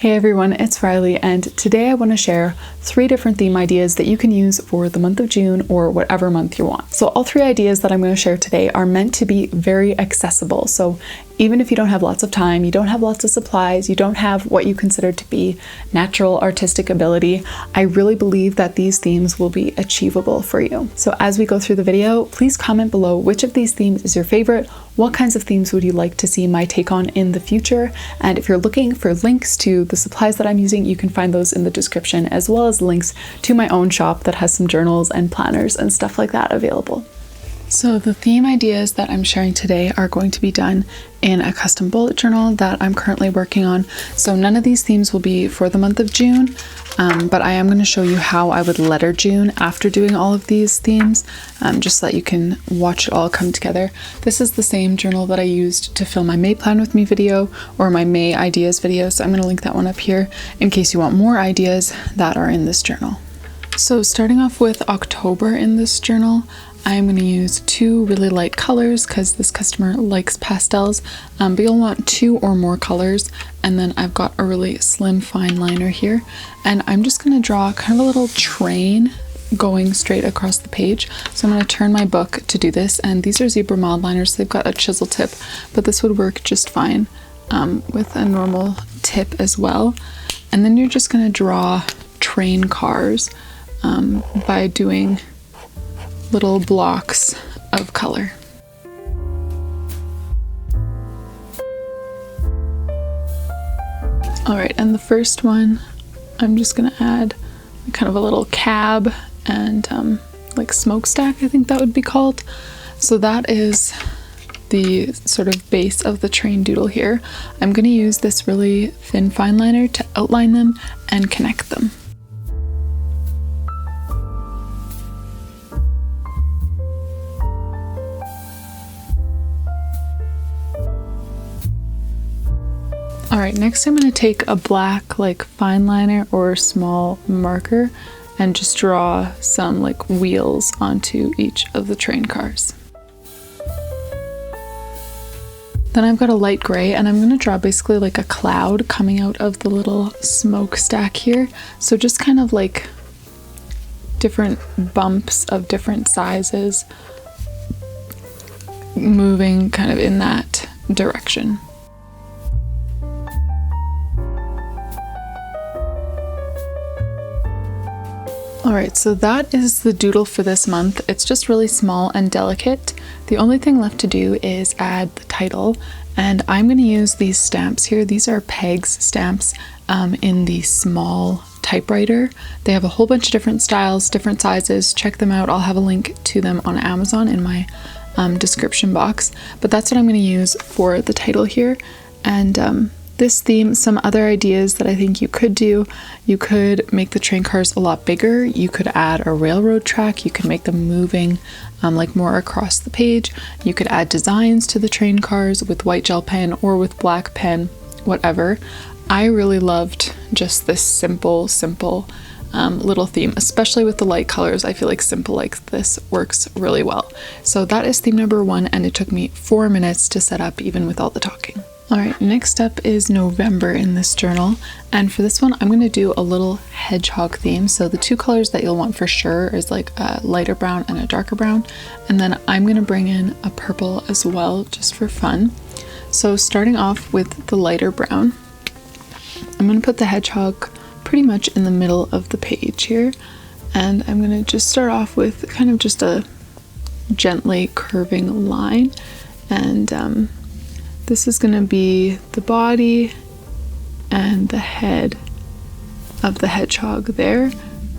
Hey everyone, it's Riley, and today I want to share 3 different theme ideas that you can use for the month of June or whatever month you want. So all 3 ideas that I'm going to share today are meant to be very accessible. So even if you don't have lots of time, you don't have lots of supplies, you don't have what you consider to be natural artistic ability, I really believe that these themes will be achievable for you. So as we go through the video, please comment below which of these themes is your favorite, what kinds of themes would you like to see my take on in the future, and if you're looking for links to the supplies that I'm using, you can find those in the description, as well as links to my own shop that has some journals and planners and stuff like that available. So the theme ideas that I'm sharing today are going to be done in a custom bullet journal that I'm currently working on. So none of these themes will be for the month of June, but I am going to show you how I would letter June after doing all of these themes, just so that you can watch it all come together. This is the same journal that I used to film my May Plan With Me video or my May Ideas video, so I'm going to link that one up here in case you want more ideas that are in this journal. So starting off with October in this journal, I'm going to use 2 really light colors because this customer likes pastels, but you'll want 2 or more colors. And then I've got a really slim fine liner here, and I'm just going to draw kind of a little train going straight across the page. So I'm going to turn my book to do this, and these are zebra mild liners, so they've got a chisel tip, but this would work just fine with a normal tip as well. And then you're just going to draw train cars by doing little blocks of color. Alright, and the first one, I'm just going to add kind of a little cab and like smokestack, I think that would be called. So that is the sort of base of the train doodle here. I'm going to use this really thin fine liner to outline them and connect them. Alright, next I'm going to take a black like fine liner or small marker and just draw some like wheels onto each of the train cars. Then I've got a light gray, and I'm going to draw basically like a cloud coming out of the little smokestack here. So just kind of like different bumps of different sizes moving kind of in that direction. Alright, so that is the doodle for this month. It's just really small and delicate. The only thing left to do is add the title, and I'm going to use these stamps here. These are Pegs stamps in the small typewriter. They have a whole bunch of different styles, different sizes. Check them out. I'll have a link to them on Amazon in my description box, but that's what I'm going to use for the title here. And this theme, some other ideas that I think you could do: you could make the train cars a lot bigger, you could add a railroad track, you could make them moving like more across the page, you could add designs to the train cars with white gel pen or with black pen, whatever. I really loved just this simple little theme, especially with the light colors. I feel like simple like this works really well. So that is theme number 1, and it took me 4 minutes to set up even with all the talking. Alright, next up is November in this journal, and for this one I'm going to do a little hedgehog theme. So the 2 colors that you'll want for sure is like a lighter brown and a darker brown, and then I'm going to bring in a purple as well just for fun. So starting off with the lighter brown, I'm going to put the hedgehog pretty much in the middle of the page here, and I'm going to just start off with kind of just a gently curving line, and this is going to be the body and the head of the hedgehog there.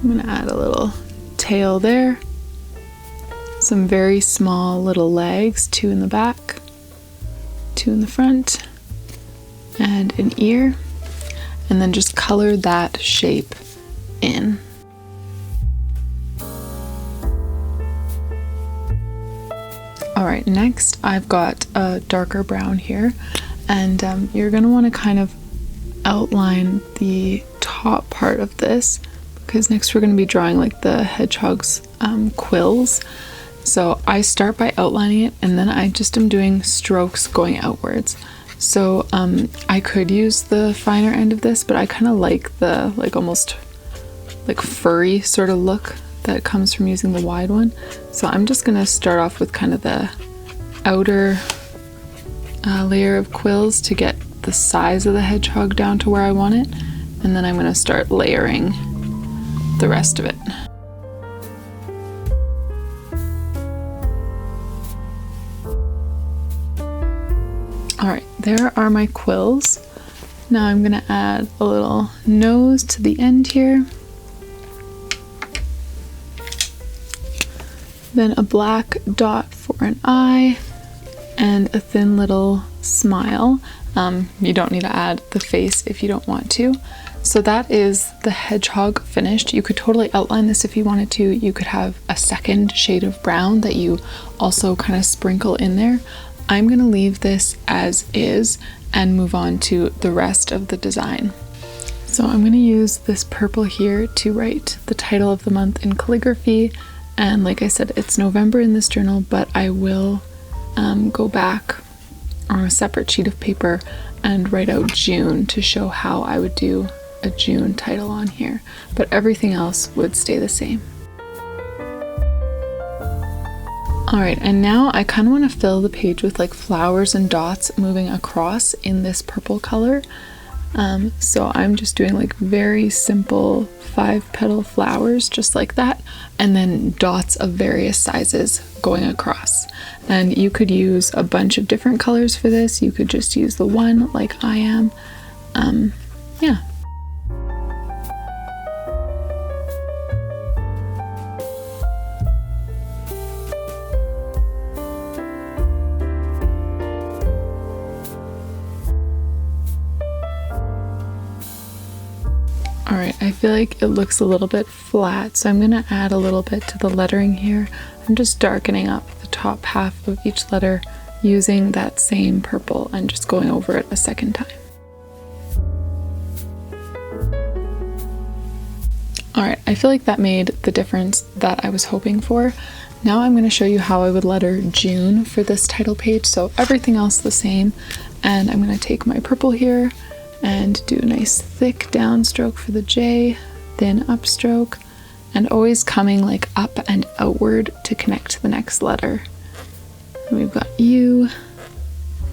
I'm going to add a little tail there, some very small little legs, 2 in the back, 2 in the front, and an ear, and then just color that shape in. Alright, next I've got a darker brown here, and you're going to want to kind of outline the top part of this, because next we're going to be drawing like the hedgehog's quills. So I start by outlining it, and then I just am doing strokes going outwards. So I could use the finer end of this, but I kind of like the almost like furry sort of look that comes from using the wide one. So I'm just gonna start off with kind of the outer layer of quills to get the size of the hedgehog down to where I want it, and then I'm gonna start layering the rest of it. All right, there are my quills. Now I'm gonna add a little nose to the end here. Then a black dot for an eye and a thin little smile. You don't need to add the face if you don't want to. So that is the hedgehog finished. You could totally outline this if you wanted to. You could have a second shade of brown that you also kind of sprinkle in there. I'm gonna leave this as is and move on to the rest of the design. So I'm gonna use this purple here to write the title of the month in calligraphy. And like I said, it's November in this journal, but I will go back on a separate sheet of paper and write out June to show how I would do a June title on here, but everything else would stay the same. All right, and now I kind of want to fill the page with like flowers and dots moving across in this purple color. So I'm just doing like very simple 5-petal flowers just like that, and then dots of various sizes going across. And you could use a bunch of different colors for this. You could just use the one like I am. Yeah. All right, I feel like it looks a little bit flat, so I'm gonna add a little bit to the lettering here. I'm just darkening up the top half of each letter using that same purple and just going over it a second time. All right, I feel like that made the difference that I was hoping for. Now I'm gonna show you how I would letter June for this title page. So everything else the same, and I'm gonna take my purple here and do a nice thick downstroke for the J, thin upstroke, and always coming like up and outward to connect to the next letter. And we've got U,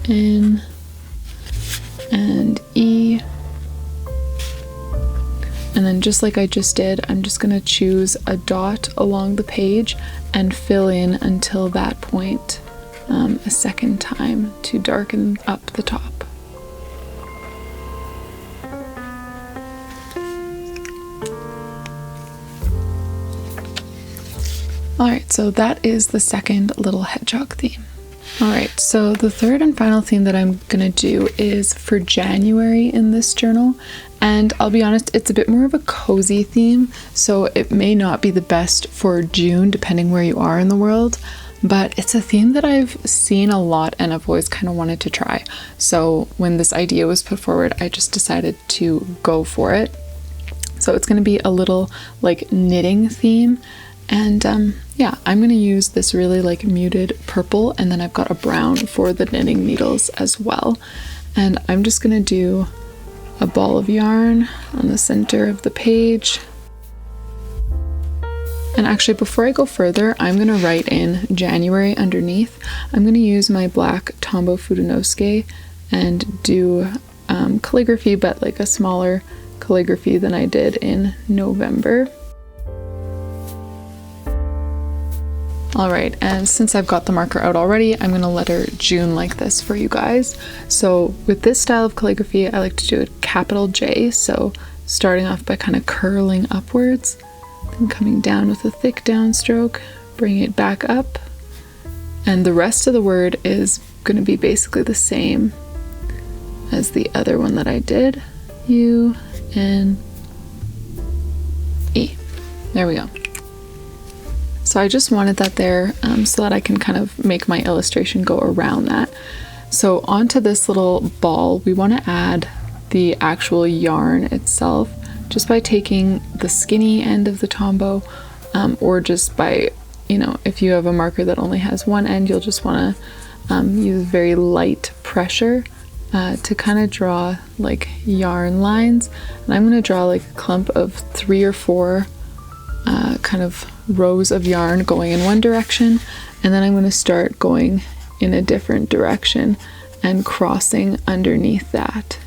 N, and E. And then just like I just did, I'm just gonna choose a dot along the page and fill in until that point a second time to darken up the top. Alright, so that is the second little hedgehog theme. Alright, so the third and final theme that I'm gonna do is for January in this journal. And I'll be honest, it's a bit more of a cozy theme, so it may not be the best for June depending where you are in the world, but it's a theme that I've seen a lot and I've always kind of wanted to try. So when this idea was put forward, I just decided to go for it. So it's gonna be a little like knitting theme. And yeah, I'm gonna use this really like muted purple, and then I've got a brown for the knitting needles as well. And I'm just gonna do a ball of yarn on the center of the page. And actually, before I go further, I'm gonna write in January underneath. I'm gonna use my black Tombow Fudenosuke and do calligraphy, but like a smaller calligraphy than I did in November. All right, and since I've got the marker out already, I'm gonna letter June like this for you guys. So with this style of calligraphy, I like to do a capital J, so starting off by kind of curling upwards, then coming down with a thick downstroke, bringing it back up, and the rest of the word is gonna be basically the same as the other one that I did. U, N, E. There we go. So I just wanted that there so that I can kind of make my illustration go around that. So onto this little ball, we want to add the actual yarn itself just by taking the skinny end of the Tombow, or just by, you know, if you have a marker that only has one end, you'll just want to use very light pressure to kind of draw like yarn lines, and I'm going to draw like a clump of 3 or 4 kind of rows of yarn going in one direction, and then I'm going to start going in a different direction and crossing underneath that.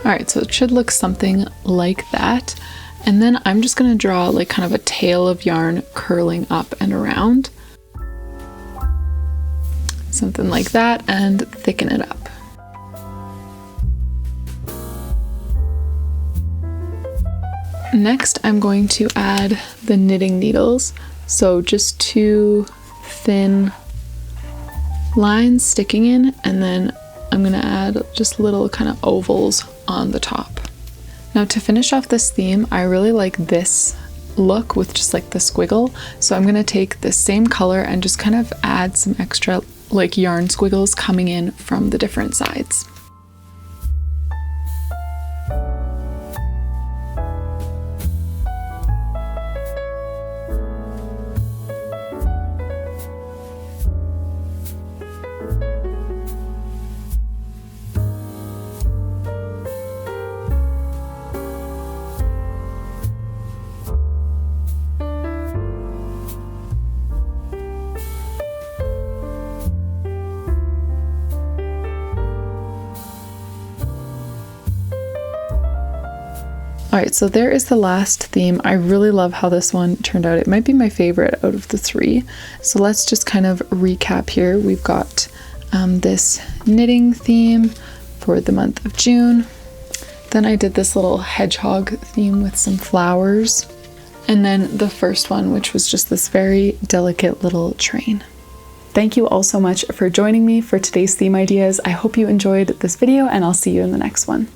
Alright, so it should look something like that. And then I'm just going to draw like kind of a tail of yarn curling up and around. Something like that, and thicken it up. Next, I'm going to add the knitting needles. So just 2 thin lines sticking in, and then I'm going to add just little kind of ovals on the top. Now to finish off this theme, I really like this look with just like the squiggle. So I'm going to take the same color and just kind of add some extra like yarn squiggles coming in from the different sides. Alright, so there is the last theme. I really love how this one turned out. It might be my favorite out of the 3. So let's just kind of recap here. We've got this knitting theme for the month of June. Then I did this little hedgehog theme with some flowers. And then the first one, which was just this very delicate little train. Thank you all so much for joining me for today's theme ideas. I hope you enjoyed this video, and I'll see you in the next one.